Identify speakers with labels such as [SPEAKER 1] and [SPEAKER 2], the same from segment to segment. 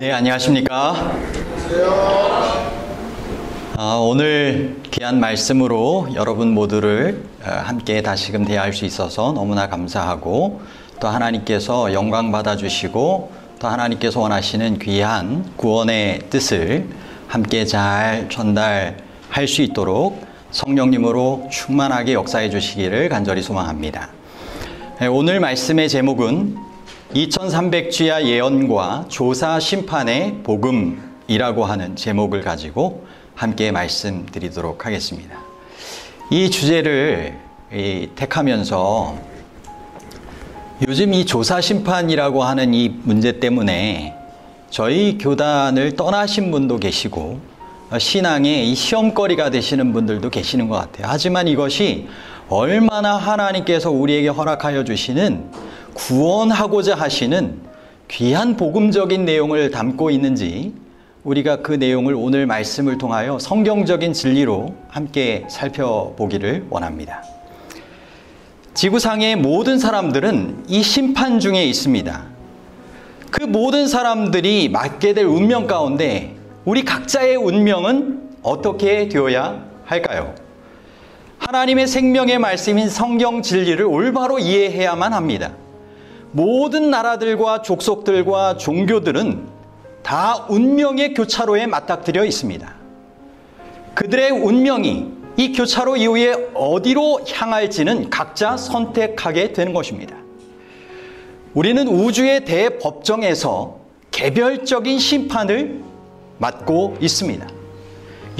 [SPEAKER 1] 네, 안녕하십니까? 오늘 귀한 말씀으로 여러분 모두를 함께 다시금 대할 수 있어서 너무나 감사하고, 또 하나님께서 영광 받아주시고 또 하나님께서 원하시는 귀한 구원의 뜻을 함께 잘 전달할 수 있도록 성령님으로 충만하게 역사해 주시기를 간절히 소망합니다. 오늘 말씀의 제목은 2300주야 예언과 조사 심판의 복음이라고 하는 제목을 가지고 함께 말씀드리도록 하겠습니다. 이 주제를 택하면서 요즘 이 조사 심판이라고 하는 이 문제 때문에 저희 교단을 떠나신 분도 계시고 신앙의 이 시험거리가 되시는 분들도 계시는 것 같아요. 하지만 이것이 얼마나 하나님께서 우리에게 허락하여 주시는 구원하고자 하시는 귀한 복음적인 내용을 담고 있는지 우리가 그 내용을 오늘 말씀을 통하여 성경적인 진리로 함께 살펴보기를 원합니다. 지구상의 모든 사람들은 이 심판 중에 있습니다. 그 모든 사람들이 맞게 될 운명 가운데 우리 각자의 운명은 어떻게 되어야 할까요? 하나님의 생명의 말씀인 성경 진리를 올바로 이해해야만 합니다. 모든 나라들과 족속들과 종교들은 다 운명의 교차로에 맞닥뜨려 있습니다. 그들의 운명이 이 교차로 이후에 어디로 향할지는 각자 선택하게 되는 것입니다. 우리는 우주의 대법정에서 개별적인 심판을 맡고 있습니다.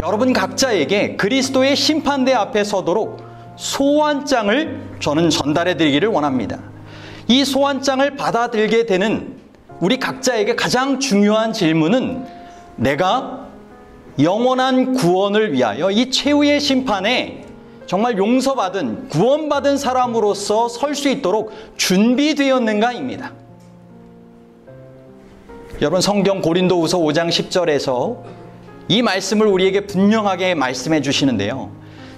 [SPEAKER 1] 여러분 각자에게 그리스도의 심판대 앞에 서도록 소환장을 저는 전달해 드리기를 원합니다. 이 소환장을 받아들게 되는 우리 각자에게 가장 중요한 질문은 내가 영원한 구원을 위하여 이 최후의 심판에 정말 용서받은 구원받은 사람으로서 설 수 있도록 준비되었는가입니다. 여러분 성경 고린도후서 5장 10절에서 이 말씀을 우리에게 분명하게 말씀해 주시는데요.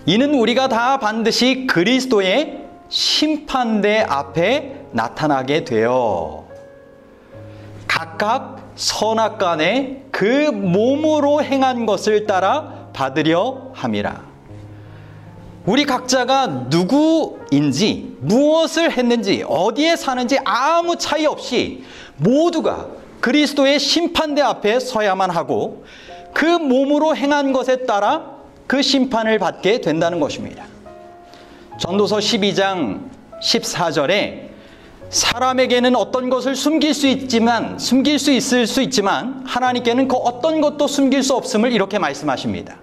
[SPEAKER 1] 이는 우리가 다 반드시 그리스도의 심판대 앞에 나타나게 되어 각각 선악간에 그 몸으로 행한 것을 따라 받으려 함이라. 우리 각자가 누구인지 무엇을 했는지 어디에 사는지 아무 차이 없이 모두가 그리스도의 심판대 앞에 서야만 하고 그 몸으로 행한 것에 따라 그 심판을 받게 된다는 것입니다. 전도서 12장 14절에 사람에게는 어떤 것을 숨길 수 있을 수 있지만 하나님께는 그 어떤 것도 숨길 수 없음을 이렇게 말씀하십니다.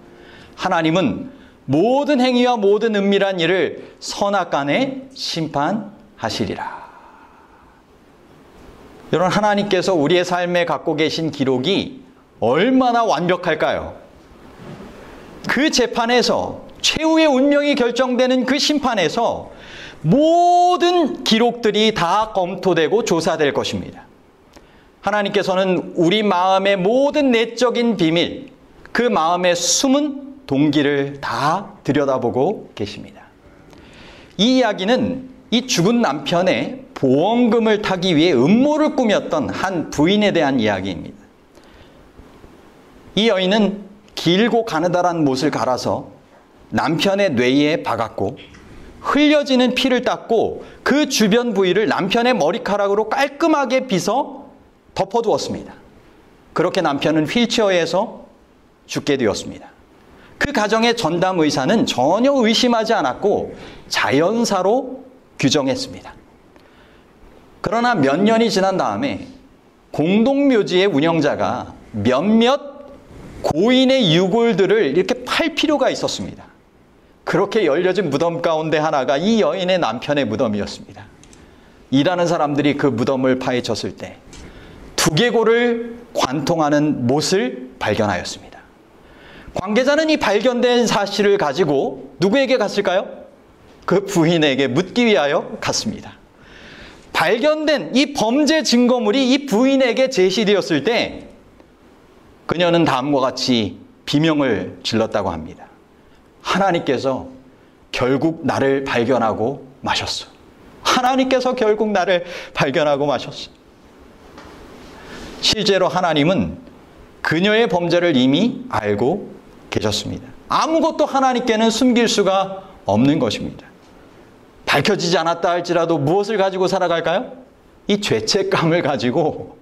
[SPEAKER 1] 하나님은 모든 행위와 모든 은밀한 일을 선악간에 심판하시리라. 여러분 하나님께서 우리의 삶에 갖고 계신 기록이 얼마나 완벽할까요? 그 재판에서 최후의 운명이 결정되는 그 심판에서 모든 기록들이 다 검토되고 조사될 것입니다. 하나님께서는 우리 마음의 모든 내적인 비밀, 그 마음의 숨은 동기를 다 들여다보고 계십니다. 이 이야기는 이 죽은 남편의 보험금을 타기 위해 음모를 꾸몄던 한 부인에 대한 이야기입니다. 이 여인은 길고 가느다란 못을 갈아서 남편의 뇌에 박았고 흘려지는 피를 닦고 그 주변 부위를 남편의 머리카락으로 깔끔하게 빗어 덮어두었습니다. 그렇게 남편은 휠체어에서 죽게 되었습니다. 그 가정의 전담 의사는 전혀 의심하지 않았고 자연사로 규정했습니다. 그러나 몇 년이 지난 다음에 공동묘지의 운영자가 몇몇 고인의 유골들을 이렇게 팔 필요가 있었습니다. 그렇게 열려진 무덤 가운데 하나가 이 여인의 남편의 무덤이었습니다. 일하는 사람들이 그 무덤을 파헤쳤을 때 두개골을 관통하는 못을 발견하였습니다. 관계자는 이 발견된 사실을 가지고 누구에게 갔을까요? 그 부인에게 묻기 위하여 갔습니다. 발견된 이 범죄 증거물이 이 부인에게 제시되었을 때 그녀는 다음과 같이 비명을 질렀다고 합니다. 하나님께서 결국 나를 발견하고 마셨어. 하나님께서 결국 나를 발견하고 마셨어. 실제로 하나님은 그녀의 범죄를 이미 알고 계셨습니다. 아무것도 하나님께는 숨길 수가 없는 것입니다. 밝혀지지 않았다 할지라도 무엇을 가지고 살아갈까요? 이 죄책감을 가지고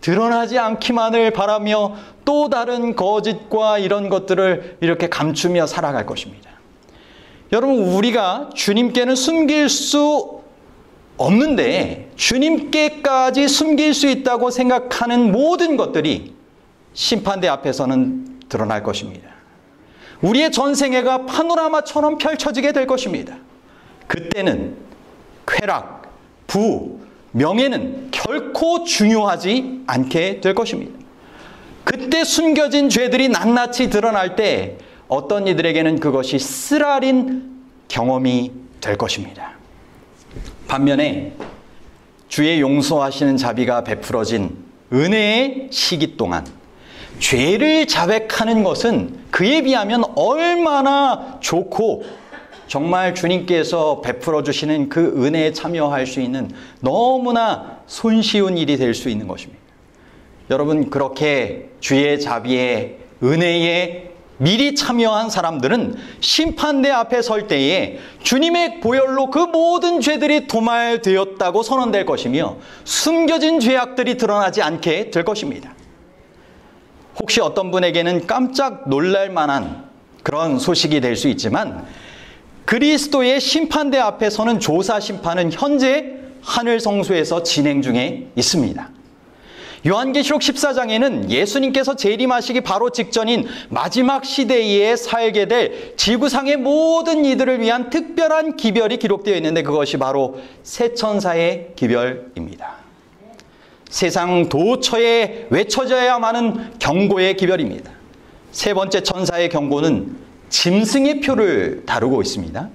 [SPEAKER 1] 드러나지 않기만을 바라며 또 다른 거짓과 이런 것들을 이렇게 감추며 살아갈 것입니다. 여러분, 우리가 주님께는 숨길 수 없는데 주님께까지 숨길 수 있다고 생각하는 모든 것들이 심판대 앞에서는 드러날 것입니다. 우리의 전생애가 파노라마처럼 펼쳐지게 될 것입니다. 그때는 쾌락, 부, 명예는 결코 중요하지 않게 될 것입니다. 그때 숨겨진 죄들이 낱낱이 드러날 때 어떤 이들에게는 그것이 쓰라린 경험이 될 것입니다. 반면에 주의 용서하시는 자비가 베풀어진 은혜의 시기 동안 죄를 자백하는 것은 그에 비하면 얼마나 좋고 정말 주님께서 베풀어 주시는 그 은혜에 참여할 수 있는 너무나 손쉬운 일이 될 수 있는 것입니다. 여러분, 그렇게 주의 자비에 은혜에 미리 참여한 사람들은 심판대 앞에 설 때에 주님의 보혈로 그 모든 죄들이 도말되었다고 선언될 것이며 숨겨진 죄악들이 드러나지 않게 될 것입니다. 혹시 어떤 분에게는 깜짝 놀랄 만한 그런 소식이 될 수 있지만 그리스도의 심판대 앞에서는 조사 심판은 현재 하늘 성소에서 진행 중에 있습니다. 요한계시록 14장에는 예수님께서 재림하시기 바로 직전인 마지막 시대에 살게 될 지구상의 모든 이들을 위한 특별한 기별이 기록되어 있는데 그것이 바로 새 천사의 기별입니다. 세상 도처에 외쳐져야 하는 경고의 기별입니다. 세 번째 천사의 경고는 짐승의 표를 다루고 있습니다.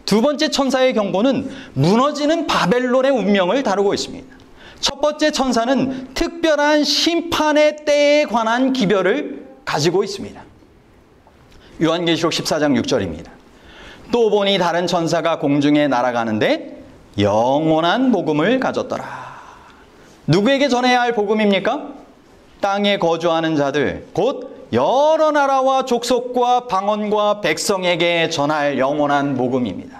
[SPEAKER 1] 두 번째 천사의 경고는 무너지는 바벨론의 운명을 다루고 있습니다. 첫 번째 천사는 특별한 심판의 때에 관한 기별을 가지고 있습니다. 요한계시록 14장 6절입니다. 또 보니 다른 천사가 공중에 날아가는데 영원한 복음을 가졌더라. 누구에게 전해야 할 복음입니까? 땅에 거주하는 자들, 곧 여러 나라와 족속과 방언과 백성에게 전할 영원한 복음입니다.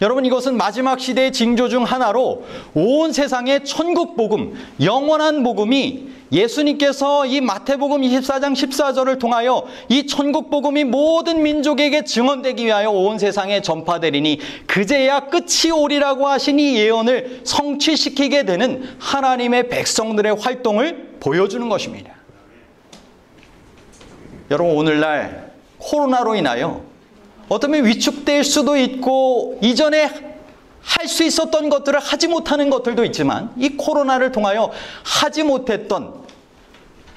[SPEAKER 1] 여러분, 이것은 마지막 시대의 징조 중 하나로 온 세상의 천국 복음, 영원한 복음이 예수님께서 이 마태복음 24장 14절을 통하여 이 천국 복음이 모든 민족에게 증언되기 위하여 온 세상에 전파되리니 그제야 끝이 오리라고 하신 이 예언을 성취시키게 되는 하나님의 백성들의 활동을 보여주는 것입니다. 여러분, 오늘날 코로나로 인하여 어쩌면 위축될 수도 있고 이전에 할 수 있었던 것들을 하지 못하는 것들도 있지만 이 코로나를 통하여 하지 못했던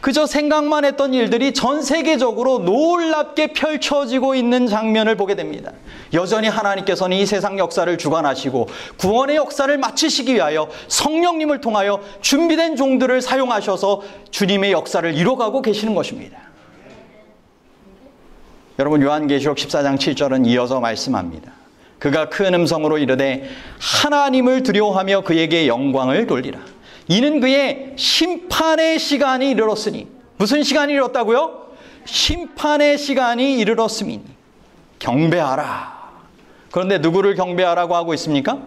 [SPEAKER 1] 그저 생각만 했던 일들이 전 세계적으로 놀랍게 펼쳐지고 있는 장면을 보게 됩니다. 여전히 하나님께서는 이 세상 역사를 주관하시고 구원의 역사를 마치시기 위하여 성령님을 통하여 준비된 종들을 사용하셔서 주님의 역사를 이뤄가고 계시는 것입니다. 여러분, 요한계시록 14장 7절은 이어서 말씀합니다. 그가 큰 음성으로 이르되 하나님을 두려워하며 그에게 영광을 돌리라. 이는 그의 심판의 시간이 이르렀으니. 무슨 시간이 이르렀다고요? 심판의 시간이 이르렀음이니 경배하라. 그런데 누구를 경배하라고 하고 있습니까?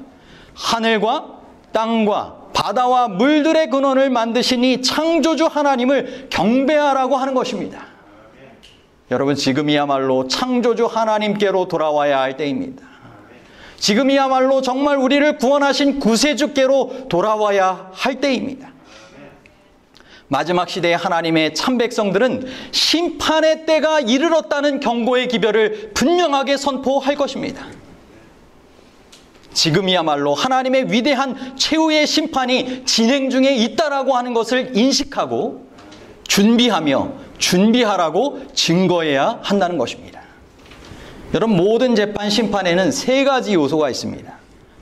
[SPEAKER 1] 하늘과 땅과 바다와 물들의 근원을 만드신 이 창조주 하나님을 경배하라고 하는 것입니다. 여러분, 지금이야말로 창조주 하나님께로 돌아와야 할 때입니다. 지금이야말로 정말 우리를 구원하신 구세주께로 돌아와야 할 때입니다. 마지막 시대의 하나님의 참 백성들은 심판의 때가 이르렀다는 경고의 기별을 분명하게 선포할 것입니다. 지금이야말로 하나님의 위대한 최후의 심판이 진행 중에 있다라고 하는 것을 인식하고 준비하라고 증거해야 한다는 것입니다. 여러분, 모든 재판 심판에는 세 가지 요소가 있습니다.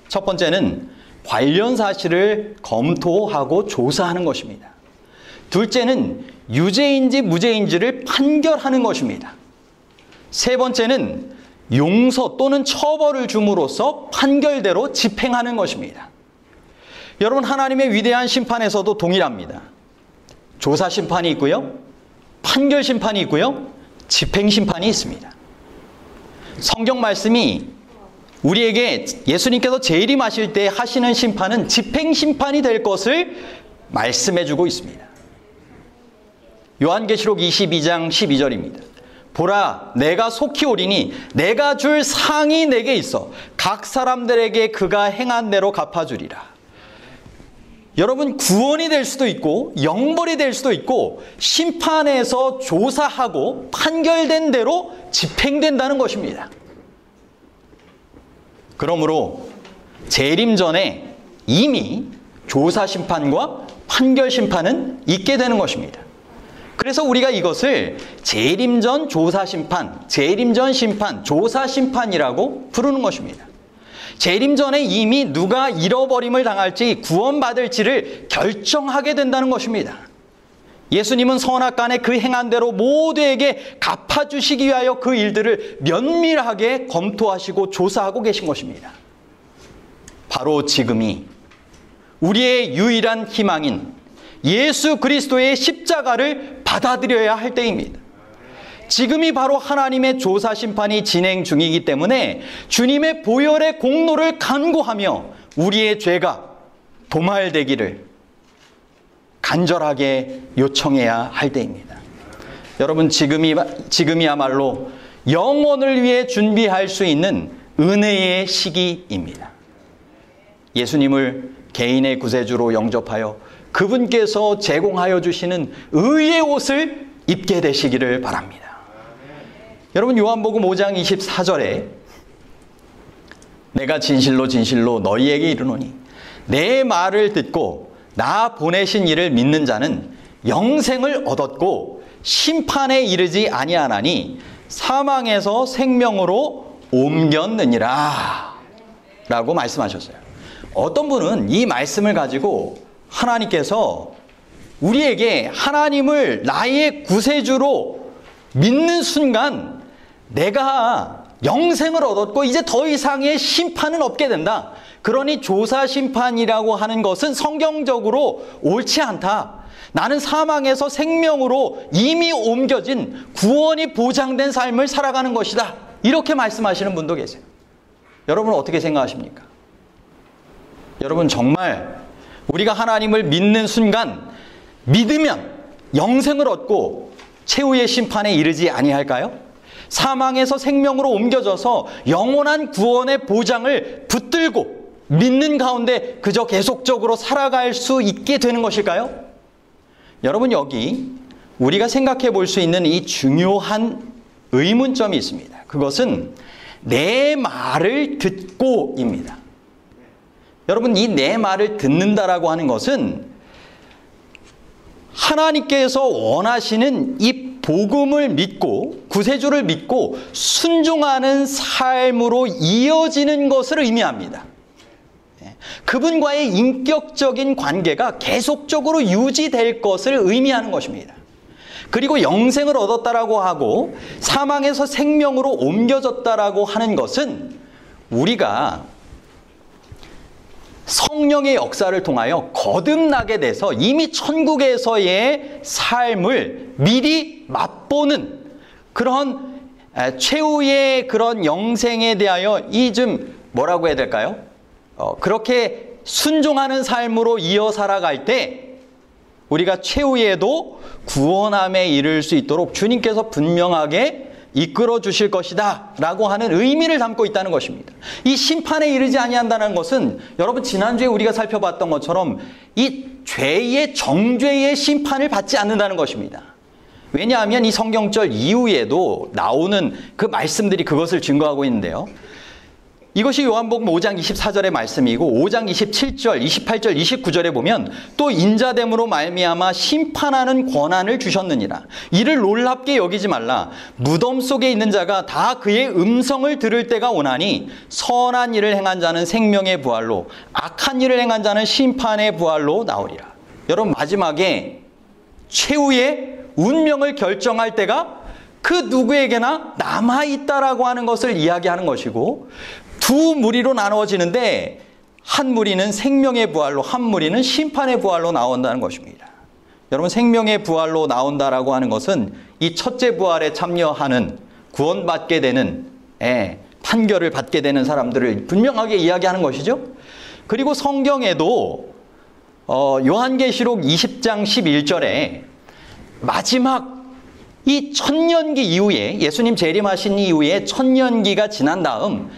[SPEAKER 1] 첫 번째는 관련 사실을 검토하고 조사하는 것입니다. 둘째는 유죄인지 무죄인지를 판결하는 것입니다. 세 번째는 용서 또는 처벌을 줌으로써 판결대로 집행하는 것입니다. 여러분, 하나님의 위대한 심판에서도 동일합니다. 조사 심판이 있고요, 판결 심판이 있고요, 집행 심판이 있습니다. 성경 말씀이 우리에게 예수님께서 재림하실 때 하시는 심판은 집행 심판이 될 것을 말씀해 주고 있습니다. 요한계시록 22장 12절입니다. 보라, 내가 속히 오리니 내가 줄 상이 내게 있어 각 사람들에게 그가 행한 대로 갚아주리라. 여러분, 구원이 될 수도 있고 영벌이 될 수도 있고 심판에서 조사하고 판결된 대로 집행된다는 것입니다. 그러므로 재림 전에 이미 조사 심판과 판결 심판은 있게 되는 것입니다. 그래서 우리가 이것을 재림 전 조사 심판, 재림 전 심판, 조사 심판이라고 부르는 것입니다. 재림 전에 이미 누가 잃어버림을 당할지 구원받을지를 결정하게 된다는 것입니다. 예수님은 선악간에 그 행한 대로 모두에게 갚아주시기 위하여 그 일들을 면밀하게 검토하시고 조사하고 계신 것입니다. 바로 지금이 우리의 유일한 희망인 예수 그리스도의 십자가를 받아들여야 할 때입니다. 지금이 바로 하나님의 조사 심판이 진행 중이기 때문에 주님의 보혈의 공로를 간구하며 우리의 죄가 도말되기를 간절하게 요청해야 할 때입니다. 여러분, 지금이야말로 영혼을 위해 준비할 수 있는 은혜의 시기입니다. 예수님을 개인의 구세주로 영접하여 그분께서 제공하여 주시는 의의 옷을 입게 되시기를 바랍니다. 여러분, 요한복음 5장 24절에 내가 진실로 진실로 너희에게 이르노니 내 말을 듣고 나 보내신 이를 믿는 자는 영생을 얻었고 심판에 이르지 아니하나니 사망에서 생명으로 옮겼느니라 라고 말씀하셨어요. 어떤 분은 이 말씀을 가지고 하나님께서 우리에게 하나님을 나의 구세주로 믿는 순간 내가 영생을 얻었고 이제 더 이상의 심판은 없게 된다. 그러니 조사 심판이라고 하는 것은 성경적으로 옳지 않다. 나는 사망에서 생명으로 이미 옮겨진 구원이 보장된 삶을 살아가는 것이다. 이렇게 말씀하시는 분도 계세요. 여러분은 어떻게 생각하십니까? 여러분, 정말 우리가 하나님을 믿는 순간 믿으면 영생을 얻고 최후의 심판에 이르지 아니할까요? 사망에서 생명으로 옮겨져서 영원한 구원의 보장을 붙들고 믿는 가운데 그저 계속적으로 살아갈 수 있게 되는 것일까요? 여러분, 여기 우리가 생각해 볼 수 있는 이 중요한 의문점이 있습니다. 그것은 내 말을 듣고입니다. 여러분, 이 내 말을 듣는다라고 하는 것은 하나님께서 원하시는 이 복음을 믿고 구세주를 믿고 순종하는 삶으로 이어지는 것을 의미합니다. 그분과의 인격적인 관계가 계속적으로 유지될 것을 의미하는 것입니다. 그리고 영생을 얻었다라고 하고 사망에서 생명으로 옮겨졌다라고 하는 것은 우리가 성령의 역사를 통하여 거듭나게 돼서 이미 천국에서의 삶을 미리 맛보는 그런 최후의 그런 영생에 대하여 이 좀 뭐라고 해야 될까요? 그렇게 순종하는 삶으로 이어 살아갈 때 우리가 최후에도 구원함에 이를 수 있도록 주님께서 분명하게 이끌어 주실 것이다 라고 하는 의미를 담고 있다는 것입니다. 이 심판에 이르지 아니한다는 것은 여러분, 지난주에 우리가 살펴봤던 것처럼 이 죄의 정죄의 심판을 받지 않는다는 것입니다. 왜냐하면 이 성경절 이후에도 나오는 그 말씀들이 그것을 증거하고 있는데요. 이것이 요한복음 5장 24절의 말씀이고 5장 27절, 28절, 29절에 보면 또 인자됨으로 말미암아 심판하는 권한을 주셨느니라. 이를 놀랍게 여기지 말라. 무덤 속에 있는 자가 다 그의 음성을 들을 때가 오나니 선한 일을 행한 자는 생명의 부활로 악한 일을 행한 자는 심판의 부활로 나오리라. 여러분, 마지막에 최후의 운명을 결정할 때가 그 누구에게나 남아있다라고 하는 것을 이야기하는 것이고 두 무리로 나누어지는데 한 무리는 생명의 부활로 한 무리는 심판의 부활로 나온다는 것입니다. 여러분, 생명의 부활로 나온다라고 하는 것은 이 첫째 부활에 참여하는, 구원받게 되는, 판결을 받게 되는 사람들을 분명하게 이야기하는 것이죠. 그리고 성경에도 요한계시록 20장 11절에 마지막 이 천년기 이후에, 예수님 재림하신 이후에 천년기가 지난 다음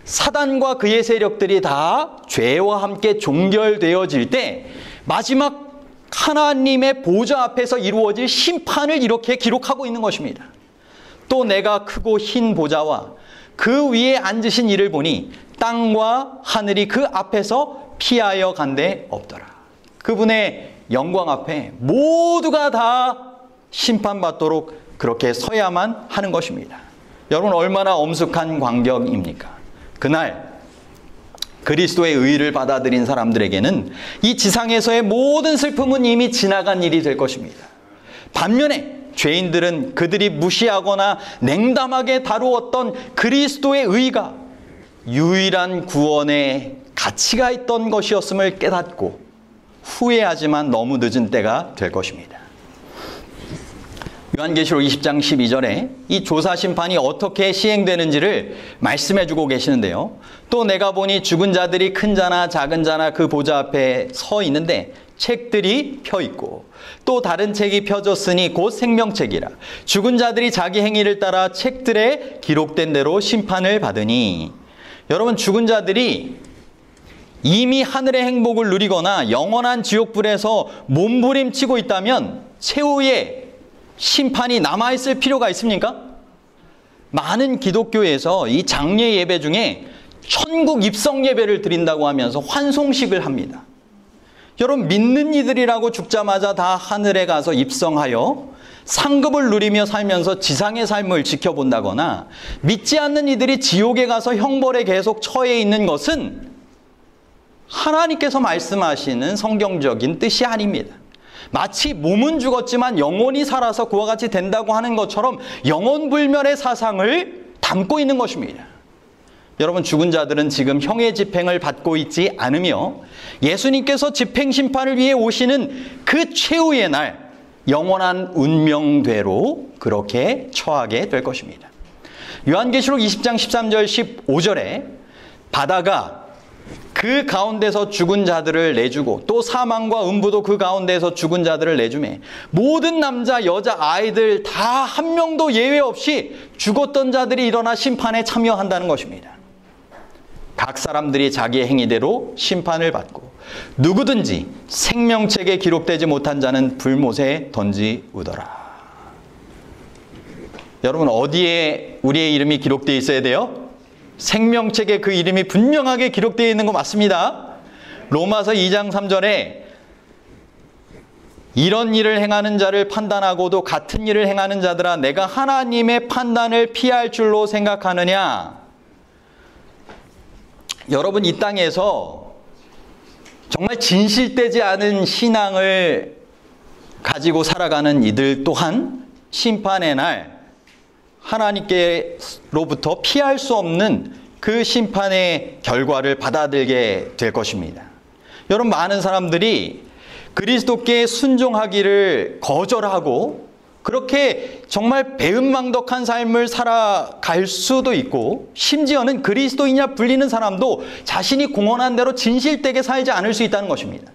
[SPEAKER 1] 사단과 그의 세력들이 다 죄와 함께 종결되어질 때 마지막 하나님의 보좌 앞에서 이루어질 심판을 이렇게 기록하고 있는 것입니다. 또 내가 크고 흰 보좌와 그 위에 앉으신 이를 보니 땅과 하늘이 그 앞에서 피하여 간데 없더라. 그분의 영광 앞에 모두가 다 심판받도록 그렇게 서야만 하는 것입니다. 여러분, 얼마나 엄숙한 광경입니까? 그날 그리스도의 의를 받아들인 사람들에게는 이 지상에서의 모든 슬픔은 이미 지나간 일이 될 것입니다. 반면에 죄인들은 그들이 무시하거나 냉담하게 다루었던 그리스도의 의가 유일한 구원의 가치가 있던 것이었음을 깨닫고 후회하지만 너무 늦은 때가 될 것입니다. 요한계시록 20장 12절에 이 조사심판이 어떻게 시행되는지를 말씀해 주고 계시는데요. 또 내가 보니 죽은 자들이 큰 자나 작은 자나 그 보좌 앞에 서 있는데 책들이 펴 있고 또 다른 책이 펴졌으니 곧 생명책이라. 죽은 자들이 자기 행위를 따라 책들에 기록된 대로 심판을 받으니. 여러분, 죽은 자들이 이미 하늘의 행복을 누리거나 영원한 지옥불에서 몸부림치고 있다면 최후의 심판이 남아있을 필요가 있습니까? 많은 기독교에서 이 장례 예배 중에 천국 입성 예배를 드린다고 하면서 환송식을 합니다. 여러분, 믿는 이들이라고 죽자마자 다 하늘에 가서 입성하여 상급을 누리며 살면서 지상의 삶을 지켜본다거나 믿지 않는 이들이 지옥에 가서 형벌에 계속 처해 있는 것은 하나님께서 말씀하시는 성경적인 뜻이 아닙니다. 마치 몸은 죽었지만 영혼이 살아서 그와 같이 된다고 하는 것처럼 영혼불멸의 사상을 담고 있는 것입니다. 여러분, 죽은 자들은 지금 형의 집행을 받고 있지 않으며 예수님께서 집행심판을 위해 오시는 그 최후의 날 영원한 운명대로 그렇게 처하게 될 것입니다. 요한계시록 20장 13절 15절에 바다가 그 가운데서 죽은 자들을 내주고 또 사망과 음부도 그 가운데서 죽은 자들을 내주매 모든 남자 여자 아이들 다 한 명도 예외 없이 죽었던 자들이 일어나 심판에 참여한다는 것입니다. 각 사람들이 자기의 행위대로 심판을 받고 누구든지 생명책에 기록되지 못한 자는 불못에 던지우더라. 여러분, 어디에 우리의 이름이 기록되어 있어야 돼요? 생명책에 그 이름이 분명하게 기록되어 있는 거 맞습니다. 로마서 2장 3절에 이런 일을 행하는 자를 판단하고도 같은 일을 행하는 자들아 내가 하나님의 판단을 피할 줄로 생각하느냐. 여러분, 이 땅에서 정말 진실되지 않은 신앙을 가지고 살아가는 이들 또한 심판의 날 하나님께로부터 피할 수 없는 그 심판의 결과를 받아들게 될 것입니다. 여러분, 많은 사람들이 그리스도께 순종하기를 거절하고 그렇게 정말 배은망덕한 삶을 살아갈 수도 있고 심지어는 그리스도인이라 불리는 사람도 자신이 공언한 대로 진실되게 살지 않을 수 있다는 것입니다.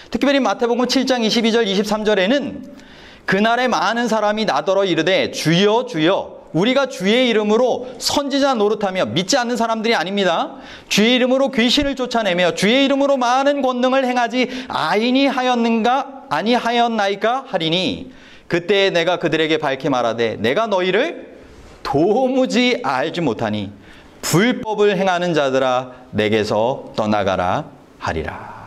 [SPEAKER 1] 특별히 마태복음 7장 22절 23절에는 그날에 많은 사람이 나더러 이르되 주여 주여 우리가 주의 이름으로 선지자 노릇하며 믿지 않는 사람들이 아닙니다. 주의 이름으로 귀신을 쫓아내며 주의 이름으로 많은 권능을 행하지 아니하였는가 아니하였나이까 하리니 그때 내가 그들에게 밝히 말하되 내가 너희를 도무지 알지 못하니 불법을 행하는 자들아 내게서 떠나가라 하리라.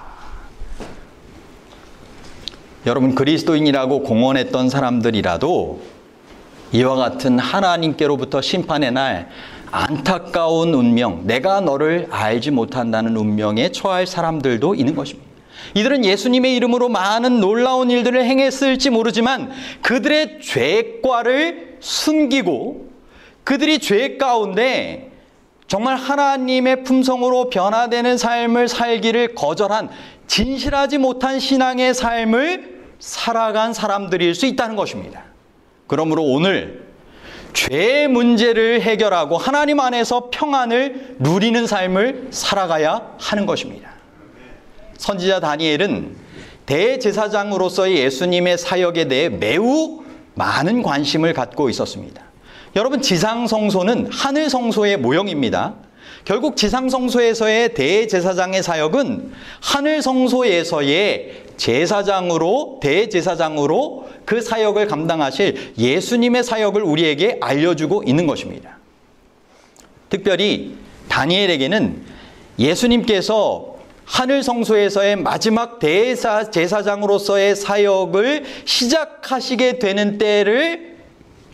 [SPEAKER 1] 여러분, 그리스도인이라고 공언했던 사람들이라도 이와 같은 하나님께로부터 심판의 날 안타까운 운명, 내가 너를 알지 못한다는 운명에 처할 사람들도 있는 것입니다. 이들은 예수님의 이름으로 많은 놀라운 일들을 행했을지 모르지만 그들의 죄과를 숨기고 그들이 죄 가운데 정말 하나님의 품성으로 변화되는 삶을 살기를 거절한 진실하지 못한 신앙의 삶을 살아간 사람들일 수 있다는 것입니다. 그러므로 오늘 죄의 문제를 해결하고 하나님 안에서 평안을 누리는 삶을 살아가야 하는 것입니다. 선지자 다니엘은 대제사장으로서의 예수님의 사역에 대해 매우 많은 관심을 갖고 있었습니다. 여러분, 지상성소는 하늘성소의 모형입니다. 결국 지상성소에서의 대제사장의 사역은 하늘성소에서의 제사장으로, 대제사장으로 그 사역을 감당하실 예수님의 사역을 우리에게 알려주고 있는 것입니다. 특별히 다니엘에게는 예수님께서 하늘성소에서의 마지막 대제사장으로서의 사역을 시작하시게 되는 때를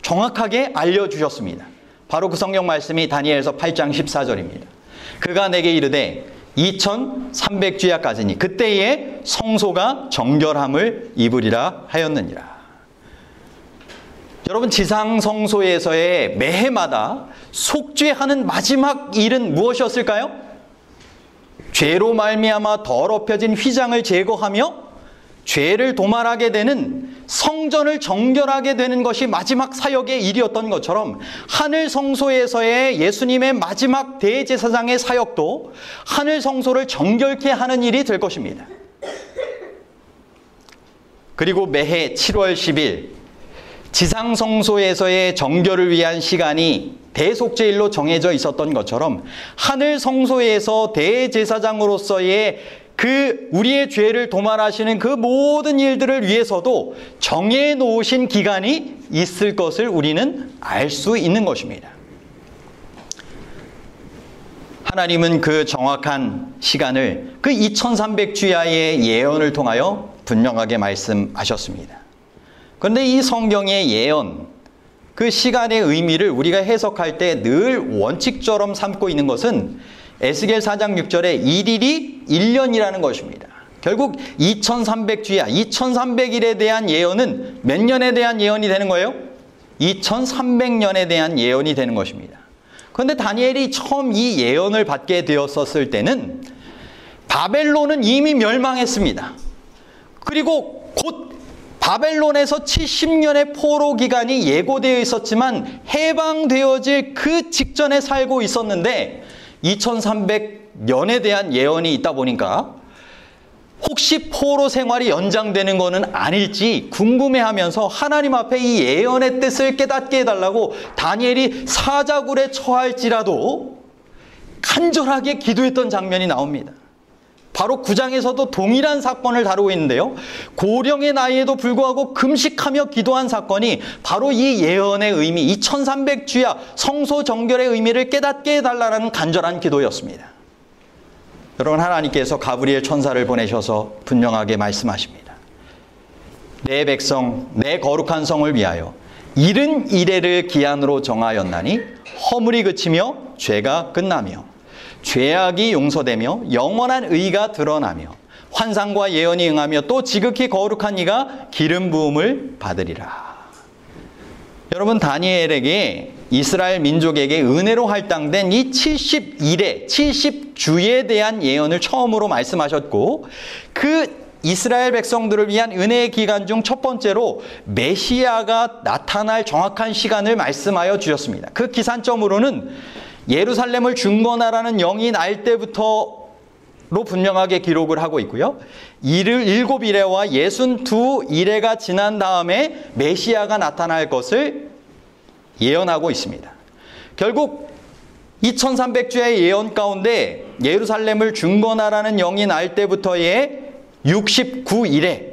[SPEAKER 1] 정확하게 알려주셨습니다. 바로 그 성경 말씀이 다니엘서 8장 14절입니다. 그가 내게 이르되 2300주야까지니 그때에 성소가 정결함을 입으리라 하였느니라. 여러분, 지상성소에서의 매해마다 속죄하는 마지막 일은 무엇이었을까요? 죄로 말미암아 더럽혀진 휘장을 제거하며 죄를 도말하게 되는 성전을 정결하게 되는 것이 마지막 사역의 일이었던 것처럼 하늘 성소에서의 예수님의 마지막 대제사장의 사역도 하늘 성소를 정결케 하는 일이 될 것입니다. 그리고 매해 7월 10일 지상 성소에서의 정결을 위한 시간이 대속죄일로 정해져 있었던 것처럼 하늘 성소에서 대제사장으로서의 그 우리의 죄를 도말하시는 그 모든 일들을 위해서도 정해 놓으신 기간이 있을 것을 우리는 알 수 있는 것입니다. 하나님은 그 정확한 시간을 그 2300주야의 예언을 통하여 분명하게 말씀하셨습니다. 그런데 이 성경의 예언, 그 시간의 의미를 우리가 해석할 때 늘 원칙처럼 삼고 있는 것은 에스겔 4장 6절에 1일이 1년이라는 것입니다. 결국 2300주야, 2300일에 대한 예언은 몇 년에 대한 예언이 되는 거예요? 2300년에 대한 예언이 되는 것입니다. 그런데 다니엘이 처음 이 예언을 받게 되었었을 때는 바벨론은 이미 멸망했습니다. 그리고 곧 바벨론에서 70년의 포로 기간이 예고되어 있었지만 해방되어질 그 직전에 살고 있었는데 2300년에 대한 예언이 있다 보니까 혹시 포로 생활이 연장되는 것은 아닐지 궁금해하면서 하나님 앞에 이 예언의 뜻을 깨닫게 해달라고 다니엘이 사자굴에 처할지라도 간절하게 기도했던 장면이 나옵니다. 바로 9장에서도 동일한 사건을 다루고 있는데요. 고령의 나이에도 불구하고 금식하며 기도한 사건이 바로 이 예언의 의미, 2300주야 성소 정결의 의미를 깨닫게 해달라는 간절한 기도였습니다. 여러분, 하나님께서 가브리엘 천사를 보내셔서 분명하게 말씀하십니다. 내 백성, 내 거룩한 성을 위하여 71회를 기한으로 정하였나니 허물이 그치며 죄가 끝나며 죄악이 용서되며 영원한 의가 드러나며 환상과 예언이 응하며 또 지극히 거룩한 이가 기름 부음을 받으리라. 여러분, 다니엘에게 이스라엘 민족에게 은혜로 할당된 이 71회, 70주에 대한 예언을 처음으로 말씀하셨고 그 이스라엘 백성들을 위한 은혜의 기간 중 첫 번째로 메시아가 나타날 정확한 시간을 말씀하여 주셨습니다. 그 기산점으로는 예루살렘을 중건하라는 영이 날 때부터로 분명하게 기록을 하고 있고요. 7일에와 62일에가 지난 다음에 메시아가 나타날 것을 예언하고 있습니다. 결국 2300주의 예언 가운데 예루살렘을 중건하라는 영이 날 때부터의 69일에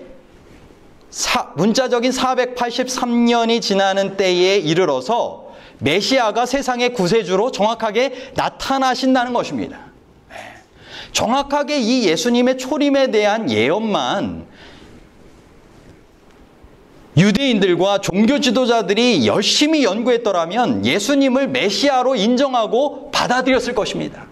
[SPEAKER 1] 문자적인 483년이 지나는 때에 이르러서 메시아가 세상의 구세주로 정확하게 나타나신다는 것입니다. 정확하게 이 예수님의 초림에 대한 예언만 유대인들과 종교 지도자들이 열심히 연구했더라면 예수님을 메시아로 인정하고 받아들였을 것입니다.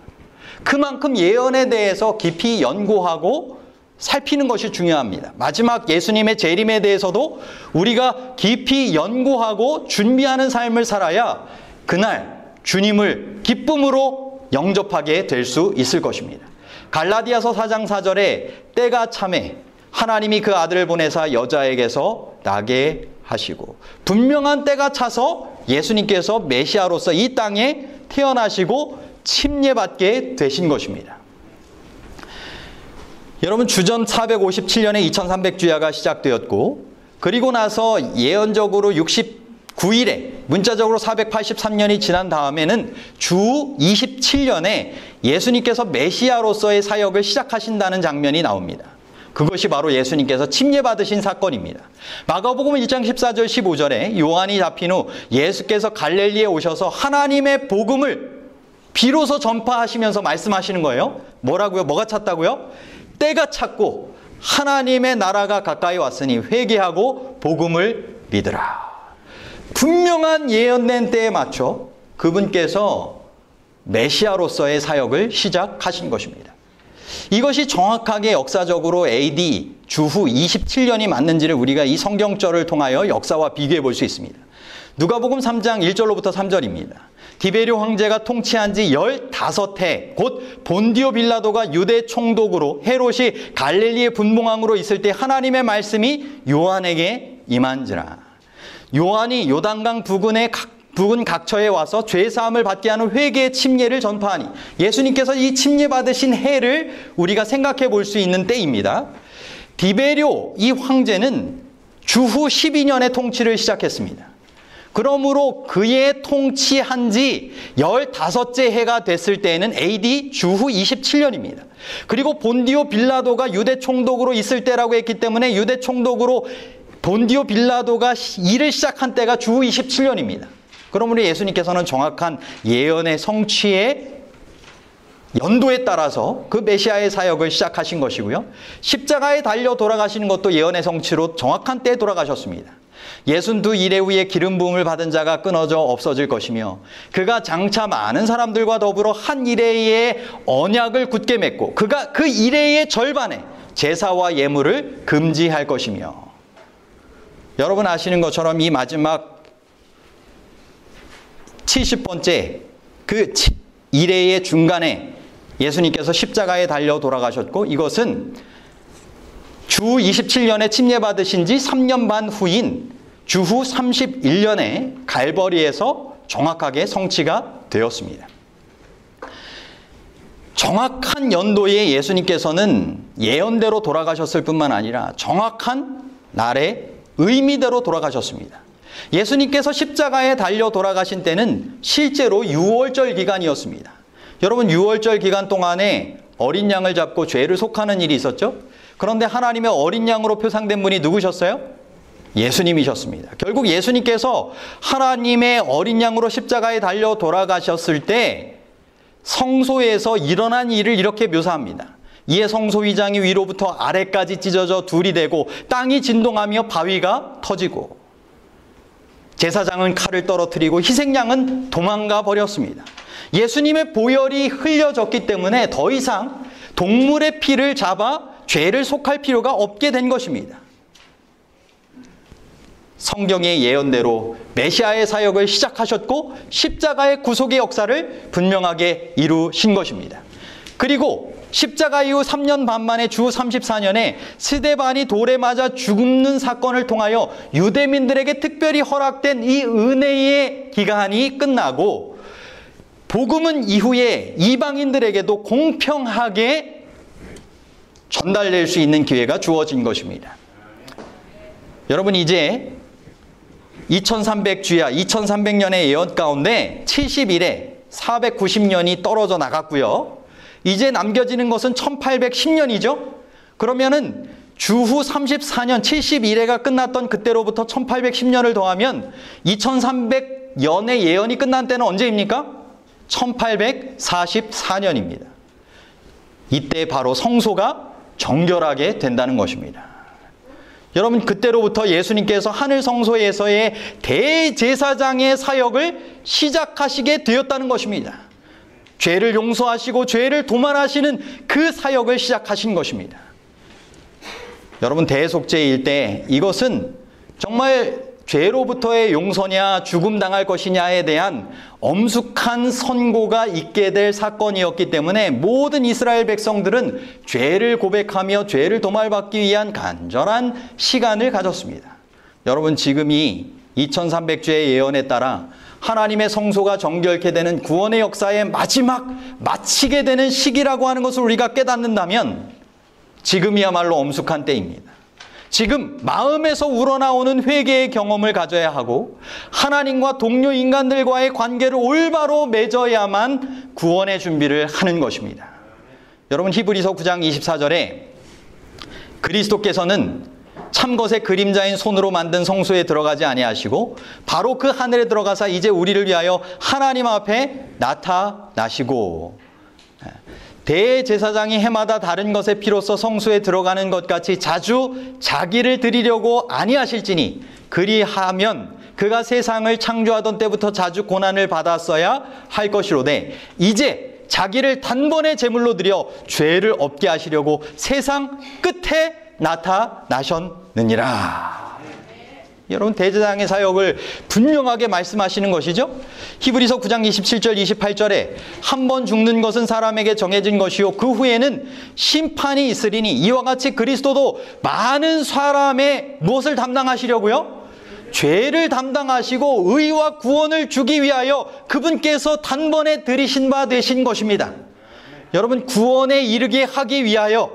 [SPEAKER 1] 그만큼 예언에 대해서 깊이 연구하고 살피는 것이 중요합니다. 마지막 예수님의 재림에 대해서도 우리가 깊이 연구하고 준비하는 삶을 살아야 그날 주님을 기쁨으로 영접하게 될 수 있을 것입니다. 갈라디아서 4장 4절에 때가 참에 하나님이 그 아들을 보내사 여자에게서 나게 하시고 분명한 때가 차서 예수님께서 메시아로서 이 땅에 태어나시고 침례받게 되신 것입니다. 여러분, 주전 457년에 2300주야가 시작되었고, 그리고 나서 예언적으로 69일에 문자적으로 483년이 지난 다음에는 주 27년에 예수님께서 메시아로서의 사역을 시작하신다는 장면이 나옵니다. 그것이 바로 예수님께서 침례받으신 사건입니다. 마가복음 1장 14절 15절에 요한이 잡힌 후 예수께서 갈릴리에 오셔서 하나님의 복음을 비로소 전파하시면서 말씀하시는 거예요. 뭐라고요? 뭐가 찼다고요? 때가 찼고 하나님의 나라가 가까이 왔으니 회개하고 복음을 믿으라. 분명한 예언된 때에 맞춰 그분께서 메시아로서의 사역을 시작하신 것입니다. 이것이 정확하게 역사적으로 AD 주후 27년이 맞는지를 우리가 이 성경절을 통하여 역사와 비교해 볼 수 있습니다. 누가복음 3장 1절로부터 3절입니다. 디베rio 황제가 통치한 지 15해 곧 본디오 빌라도가 유대 총독으로 헤롯이 갈릴리의 분봉왕으로 있을 때 하나님의 말씀이 요한에게 임한지라. 요한이 요단강 부근 각처에 와서 죄사함을 받게 하는 회개의 침례를 전파하니, 예수님께서 이 침례 받으신 해를 우리가 생각해 볼 수 있는 때입니다. 디베rio 이 황제는 주후 12년의 통치를 시작했습니다. 그러므로 그의 통치한 지 15째 해가 됐을 때에는 AD 주후 27년입니다. 그리고 본디오 빌라도가 유대 총독으로 있을 때라고 했기 때문에 유대 총독으로 본디오 빌라도가 일을 시작한 때가 주후 27년입니다. 그러므로 예수님께서는 정확한 예언의 성취의 연도에 따라서 그 메시아의 사역을 시작하신 것이고요. 십자가에 달려 돌아가시는 것도 예언의 성취로 정확한 때에 돌아가셨습니다. 62일에 후에 기름 부음을 받은 자가 끊어져 없어질 것이며 그가 장차 많은 사람들과 더불어 한 이레의 언약을 굳게 맺고 그가 그 이레의 절반에 제사와 예물을 금지할 것이며, 여러분 아시는 것처럼 이 마지막 70번째 그 이레의 중간에 예수님께서 십자가에 달려 돌아가셨고, 이것은 주 27년에 침례받으신 지 3년 반 후인 주후 31년에 갈보리에서 정확하게 성취가 되었습니다. 정확한 연도에 예수님께서는 예언대로 돌아가셨을 뿐만 아니라 정확한 날에 의미대로 돌아가셨습니다. 예수님께서 십자가에 달려 돌아가신 때는 실제로 유월절 기간이었습니다. 여러분, 유월절 기간 동안에 어린 양을 잡고 죄를 속하는 일이 있었죠? 그런데 하나님의 어린 양으로 표상된 분이 누구셨어요? 예수님이셨습니다. 결국 예수님께서 하나님의 어린 양으로 십자가에 달려 돌아가셨을 때 성소에서 일어난 일을 이렇게 묘사합니다. 이에 성소 위장이 위로부터 아래까지 찢어져 둘이 되고 땅이 진동하며 바위가 터지고 제사장은 칼을 떨어뜨리고 희생양은 도망가 버렸습니다. 예수님의 보혈이 흘려졌기 때문에 더 이상 동물의 피를 잡아 죄를 속할 필요가 없게 된 것입니다. 성경의 예언대로 메시아의 사역을 시작하셨고 십자가의 구속의 역사를 분명하게 이루신 것입니다. 그리고 십자가 이후 3년 반 만에 주 34년에 스데반이 돌에 맞아 죽는 사건을 통하여 유대민들에게 특별히 허락된 이 은혜의 기간이 끝나고 복음은 이후에 이방인들에게도 공평하게 전달될 수 있는 기회가 주어진 것입니다. 여러분, 이제 2300주야 2300년의 예언 가운데 70일에 490년이 떨어져 나갔고요. 이제 남겨지는 것은 1810년이죠. 그러면은 주후 34년 71회가 끝났던 그때로부터 1810년을 더하면 2300년의 예언이 끝난 때는 언제입니까? 1844년입니다. 이때 바로 성소가 정결하게 된다는 것입니다. 여러분, 그때로부터 예수님께서 하늘 성소에서의 대제사장의 사역을 시작하시게 되었다는 것입니다. 죄를 용서하시고 죄를 도말하시는 그 사역을 시작하신 것입니다. 여러분, 대속죄일 때 이것은 정말 죄로부터의 용서냐 죽음 당할 것이냐에 대한 엄숙한 선고가 있게 될 사건이었기 때문에 모든 이스라엘 백성들은 죄를 고백하며 죄를 도말받기 위한 간절한 시간을 가졌습니다. 여러분, 지금이 2300주의 예언에 따라 하나님의 성소가 정결케 되는 구원의 역사의 마지막 마치게 되는 시기라고 하는 것을 우리가 깨닫는다면 지금이야말로 엄숙한 때입니다. 지금 마음에서 우러나오는 회개의 경험을 가져야 하고 하나님과 동료 인간들과의 관계를 올바로 맺어야만 구원의 준비를 하는 것입니다. 여러분, 히브리서 9장 24절에 그리스도께서는 참것의 그림자인 손으로 만든 성소에 들어가지 아니하시고 바로 그 하늘에 들어가사 이제 우리를 위하여 하나님 앞에 나타나시고, 대제사장이 해마다 다른 것의 피로써 성소에 들어가는 것 같이 자주 자기를 드리려고 아니하실지니 그리하면 그가 세상을 창조하던 때부터 자주 고난을 받았어야 할 것이로되 이제 자기를 단번에 제물로 드려 죄를 없게 하시려고 세상 끝에 나타나셨느니라. 여러분, 대제사장의 사역을 분명하게 말씀하시는 것이죠. 히브리서 9장 27절 28절에 한 번 죽는 것은 사람에게 정해진 것이요 그 후에는 심판이 있으리니 이와 같이 그리스도도 많은 사람의 무엇을 담당하시려고요? 죄를 담당하시고 의와 구원을 주기 위하여 그분께서 단번에 들이신 바 되신 것입니다. 여러분, 구원에 이르게 하기 위하여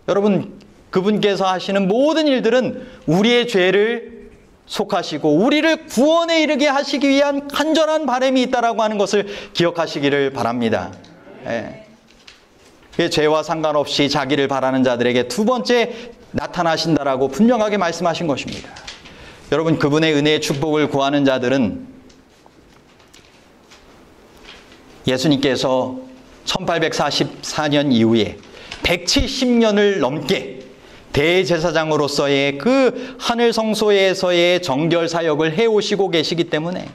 [SPEAKER 1] 여러분, 그분께서 하시는 모든 일들은 우리의 죄를 속하시고 우리를 구원에 이르게 하시기 위한 간절한 바람이 있다라고 하는 것을 기억하시기를 바랍니다. 죄와 상관없이 자기를 바라는 자들에게 두 번째 나타나신다라고 분명하게 말씀하신 것입니다. 여러분, 그분의 은혜의 축복을 구하는 자들은 예수님께서 1844년 이후에 170년을 넘게 대제사장으로서의 그 하늘 성소에서의 정결 사역을 해오시고 계시기 때문에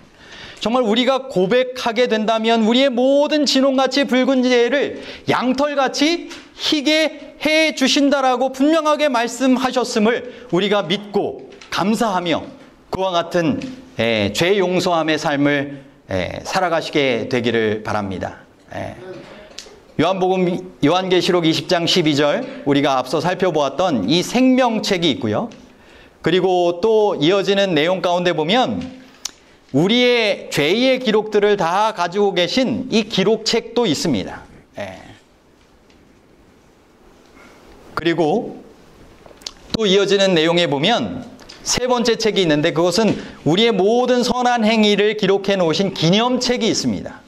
[SPEAKER 1] 정말 우리가 고백하게 된다면 우리의 모든 진홍같이 붉은 죄를 양털같이 희게 해 주신다라고 분명하게 말씀하셨음을 우리가 믿고 감사하며 그와 같은 죄 용서함의 삶을 살아가시게 되기를 바랍니다. 요한계시록 20장 12절 우리가 앞서 살펴보았던 이 생명책이 있고요. 그리고 또 이어지는 내용 가운데 보면 우리의 죄의 기록들을 다 가지고 계신 이 기록책도 있습니다. 그리고 또 이어지는 내용에 보면 세 번째 책이 있는데 그것은 우리의 모든 선한 행위를 기록해 놓으신 기념책이 있습니다.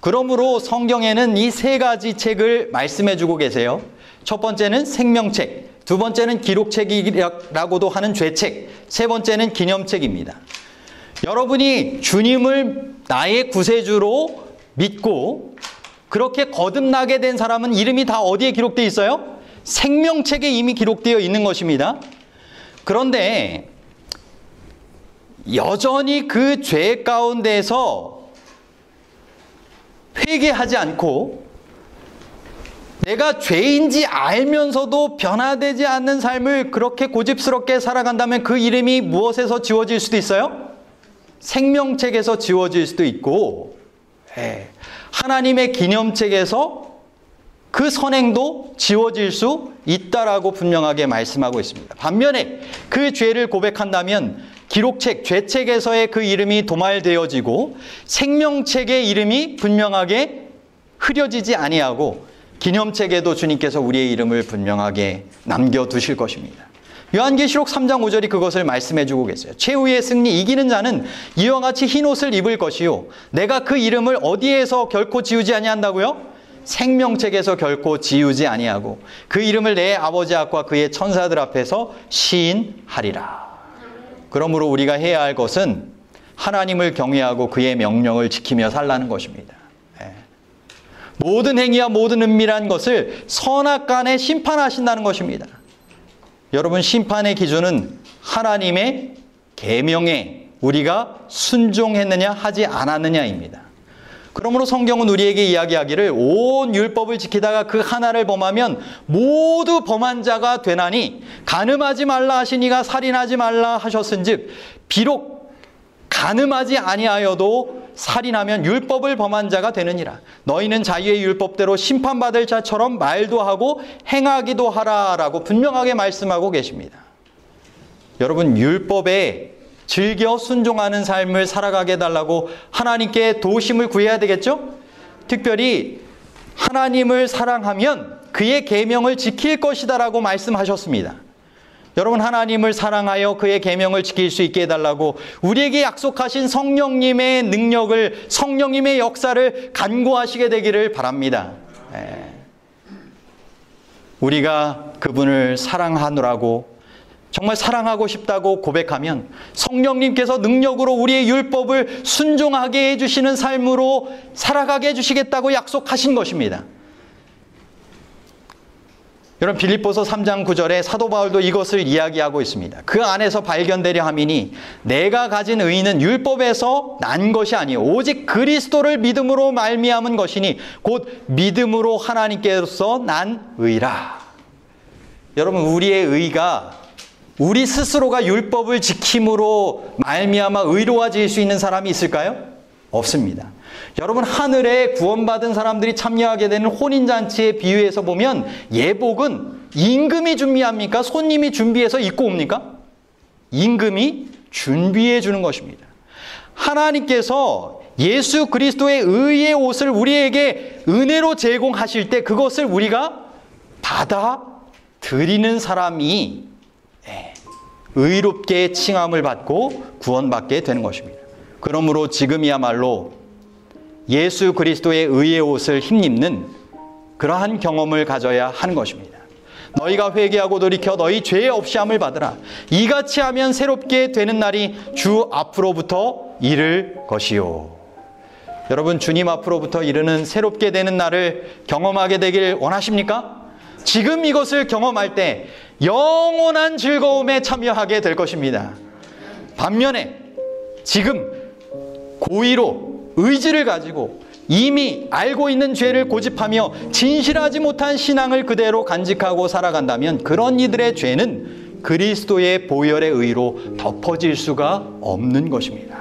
[SPEAKER 1] 그러므로 성경에는 이 세 가지 책을 말씀해 주고 계세요. 첫 번째는 생명책, 두 번째는 기록책이라고도 하는 죄책, 세 번째는 기념책입니다. 여러분이 주님을 나의 구세주로 믿고 그렇게 거듭나게 된 사람은 이름이 다 어디에 기록되어 있어요? 생명책에 이미 기록되어 있는 것입니다. 그런데 여전히 그 죄 가운데서 회개하지 않고 내가 죄인지 알면서도 변화되지 않는 삶을 그렇게 고집스럽게 살아간다면 그 이름이 무엇에서 지워질 수도 있어요? 생명책에서 지워질 수도 있고 하나님의 기념책에서 그 선행도 지워질 수 있다라고 분명하게 말씀하고 있습니다. 반면에 그 죄를 고백한다면 기록책, 죄책에서의 그 이름이 도말되어지고 생명책의 이름이 분명하게 흐려지지 아니하고 기념책에도 주님께서 우리의 이름을 분명하게 남겨두실 것입니다. 요한계시록 3장 5절이 그것을 말씀해 주고 계세요. 최후의 승리, 이기는 자는 이와 같이 흰옷을 입을 것이요 내가 그 이름을 어디에서 결코 지우지 아니한다고요? 생명책에서 결코 지우지 아니하고 그 이름을 내 아버지 앞과 그의 천사들 앞에서 시인하리라. 그러므로 우리가 해야 할 것은 하나님을 경외하고 그의 명령을 지키며 살라는 것입니다. 모든 행위와 모든 은밀한 것을 선악간에 심판하신다는 것입니다. 여러분, 심판의 기준은 하나님의 계명에 우리가 순종했느냐 하지 않았느냐입니다. 그러므로 성경은 우리에게 이야기하기를 온 율법을 지키다가 그 하나를 범하면 모두 범한 자가 되나니 간음하지 말라 하시니가 살인하지 말라 하셨은즉 비록 간음하지 아니하여도 살인하면 율법을 범한 자가 되느니라. 너희는 자유의 율법대로 심판받을 자처럼 말도 하고 행하기도 하라라고 분명하게 말씀하고 계십니다. 여러분, 율법에 즐겨 순종하는 삶을 살아가게 해달라고 하나님께 도우심을 구해야 되겠죠? 특별히 하나님을 사랑하면 그의 계명을 지킬 것이다라고 말씀하셨습니다. 여러분, 하나님을 사랑하여 그의 계명을 지킬 수 있게 해달라고 우리에게 약속하신 성령님의 능력을, 성령님의 역사를 간구하시게 되기를 바랍니다. 우리가 그분을 사랑하느라고, 정말 사랑하고 싶다고 고백하면 성령님께서 능력으로 우리의 율법을 순종하게 해주시는 삶으로 살아가게 해주시겠다고 약속하신 것입니다. 여러분, 빌립보서 3장 9절에 사도 바울도 이것을 이야기하고 있습니다. 그 안에서 발견되려 함이니 내가 가진 의는 율법에서 난 것이 아니요 오직 그리스도를 믿음으로 말미암은 것이니 곧 믿음으로 하나님께로서 난 의라. 여러분, 우리의 의가 우리 스스로가 율법을 지킴으로 말미암아 의로워질 수 있는 사람이 있을까요? 없습니다. 여러분, 하늘에 구원받은 사람들이 참여하게 되는 혼인잔치의 비유에서 보면 예복은 임금이 준비합니까? 손님이 준비해서 입고 옵니까? 임금이 준비해 주는 것입니다. 하나님께서 예수 그리스도의 의의 옷을 우리에게 은혜로 제공하실 때 그것을 우리가 받아들이는 사람이 의롭게 칭함을 받고 구원받게 되는 것입니다. 그러므로 지금이야말로 예수 그리스도의 의의 옷을 힘입는 그러한 경험을 가져야 하는 것입니다. 너희가 회개하고 돌이켜 너희 죄 없이함을 받으라. 이같이 하면 새롭게 되는 날이 주 앞으로부터 이를 것이요. 여러분, 주님 앞으로부터 이르는 새롭게 되는 날을 경험하게 되길 원하십니까? 지금 이것을 경험할 때 영원한 즐거움에 참여하게 될 것입니다. 반면에 지금 고의로 의지를 가지고 이미 알고 있는 죄를 고집하며 진실하지 못한 신앙을 그대로 간직하고 살아간다면 그런 이들의 죄는 그리스도의 보혈의 의로 덮어질 수가 없는 것입니다.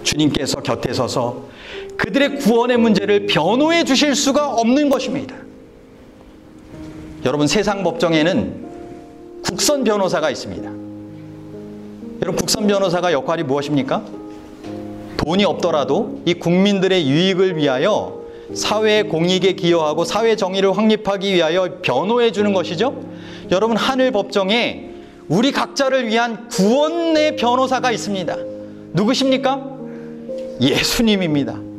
[SPEAKER 1] 주님께서 곁에 서서 그들의 구원의 문제를 변호해 주실 수가 없는 것입니다. 여러분, 세상 법정에는 국선 변호사가 있습니다. 여러분, 국선 변호사가 역할이 무엇입니까? 돈이 없더라도 이 국민들의 유익을 위하여 사회 공익에 기여하고 사회 정의를 확립하기 위하여 변호해 주는 것이죠. 여러분, 하늘 법정에 우리 각자를 위한 구원의 변호사가 있습니다. 누구십니까? 예수님입니다.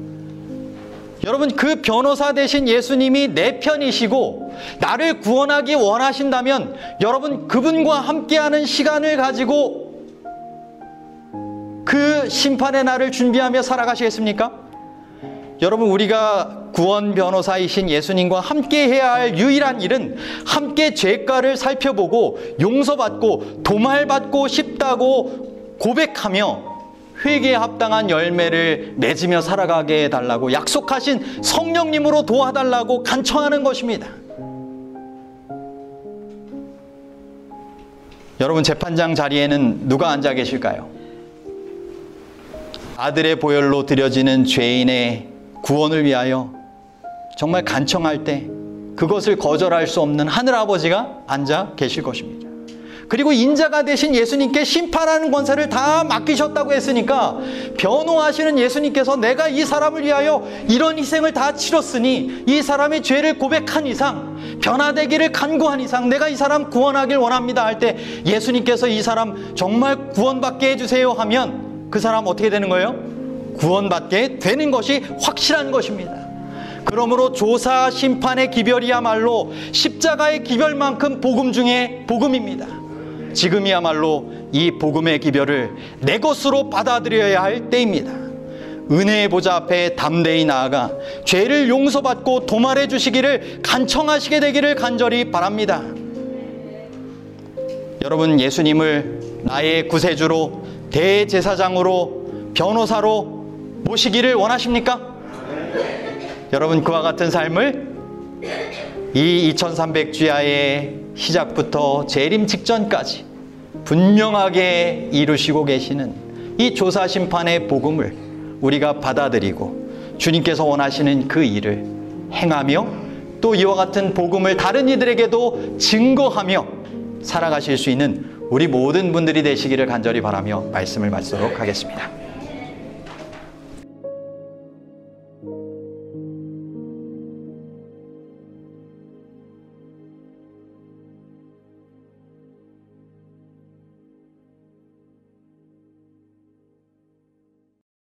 [SPEAKER 1] 여러분, 그 변호사 대신 예수님이 내 편이시고 나를 구원하기 원하신다면 여러분, 그분과 함께하는 시간을 가지고 그 심판의 날을 준비하며 살아가시겠습니까? 여러분, 우리가 구원 변호사이신 예수님과 함께 해야 할 유일한 일은 함께 죄가를 살펴보고 용서받고 도말받고 싶다고 고백하며 회개에 합당한 열매를 맺으며 살아가게 해달라고 약속하신 성령님으로 도와달라고 간청하는 것입니다. 여러분, 재판장 자리에는 누가 앉아 계실까요? 아들의 보혈로 드려지는 죄인의 구원을 위하여 정말 간청할 때 그것을 거절할 수 없는 하늘아버지가 앉아 계실 것입니다. 그리고 인자가 되신 예수님께 심판하는 권세를 다 맡기셨다고 했으니까 변호하시는 예수님께서 내가 이 사람을 위하여 이런 희생을 다 치렀으니 이 사람의 죄를 고백한 이상, 변화되기를 간구한 이상 내가 이 사람 구원하길 원합니다 할 때 예수님께서 이 사람 정말 구원받게 해주세요 하면 그 사람 어떻게 되는 거예요? 구원받게 되는 것이 확실한 것입니다. 그러므로 조사 심판의 기별이야말로 십자가의 기별만큼 복음 중에 복음입니다. 지금이야말로 이 복음의 기별을 내 것으로 받아들여야 할 때입니다. 은혜의 보좌 앞에 담대히 나아가 죄를 용서받고 도말해 주시기를 간청하시게 되기를 간절히 바랍니다. 여러분, 예수님을 나의 구세주로, 대제사장으로, 변호사로 모시기를 원하십니까? 여러분, 그와 같은 삶을 이 2300주야의 시작부터 재림 직전까지 분명하게 이루시고 계시는 이 조사심판의 복음을 우리가 받아들이고 주님께서 원하시는 그 일을 행하며 또 이와 같은 복음을 다른 이들에게도 증거하며 살아가실 수 있는 우리 모든 분들이 되시기를 간절히 바라며 말씀을 마치도록 하겠습니다.